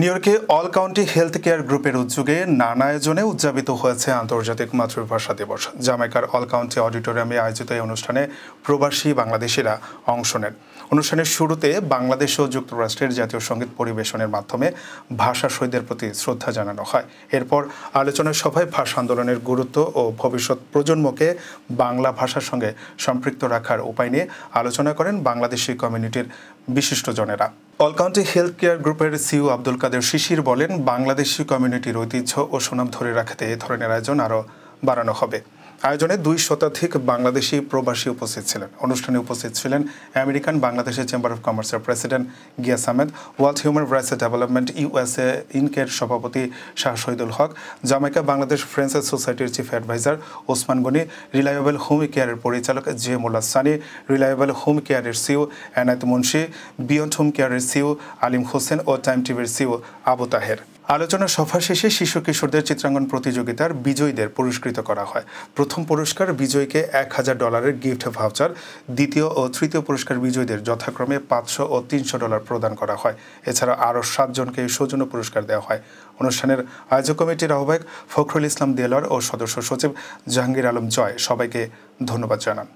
New ইয়র্কে all county health care গ্রুপের উদ্যোগে নানা আয়োজনে উদযাপিত হয়েছে আন্তর্জাতিক মাতৃভাষা দিবস। জামাইকার অল কাউন্টি অডিটোরিয়ামে আয়োজিত এই অনুষ্ঠানে প্রবাসী বাংলাদেশিরা অংশ নেন। অনুষ্ঠানের শুরুতে বাংলাদেশ ও যুক্তরাষ্ট্রের জাতীয় সঙ্গীত পরিবেশনের মাধ্যমে ভাষা শহীদদের প্রতি শ্রদ্ধা জানানো হয়। এরপর আলোচনা সভায় ভাষা আন্দোলনের গুরুত্ব ও ভবিষ্যৎ প্রজন্মকে বাংলা ভাষার সঙ্গে সম্পৃক্ত রাখার উপায় নিয়ে আলোচনা করেন বাংলাদেশি কমিউনিটির বিশিষ্টজনেরা। অল কাউন্টি হেলথ কেয়ার গ্রুপের সিইও আব্দুল কাদের শিশির বলেন, বাংলাদেশি কমিউনিটির ঐতিহ্য ও সুনাম ধরে রাখতে এ ধরনের আয়োজন আরও বাড়ানো হবে। আয়োজনে 2 শতাধিক বাংলাদেশি প্রবাসী উপস্থিত ছিলেন। অনুষ্ঠানে উপস্থিত ছিলেন আমেরিকান বাংলাদেশের চেম্বার অফ কমার্সের president Gias Ahmed, world human rights development USA ইনকের সভাপতি শাহ শহীদুল হক, জামাইকা বাংলাদেশ ফ্রেন্ডস সোসাইটির chief adviser Osman Gani, reliable home কেয়ারের পরিচালক J Molla Sunny, reliable home কেয়ারের CEO Enayet Munshi, beyond home কেয়ারের সিইও আলিম হোসেন ও টাইম টিভির সিইও আবু তাহের। আলোচনা সভা শেষে শিশু কিশোরদের চিত্রাঙ্কন প্রতিযোগিতার বিজয়ীদের পুরস্কৃত করা হয়। প্রথম পুরস্কার বিজয়ীকে $1000 গিফট ভাউচার, দ্বিতীয় ও তৃতীয় পুরস্কার বিজয়ীদের যথাক্রমে $500 ও $300 প্রদান করা হয়। এছাড়া আরও 7 জনকে সৌজন্য পুরস্কার দেওয়া হয়। অনুষ্ঠানের আয়োজক কমিটির আহ্বায়ক ফখরুল ইসলাম দেলোয়ার ও সদস্য সচিব জাহাঙ্গীর আলম জয় সবাইকে ধন্যবাদ জানান।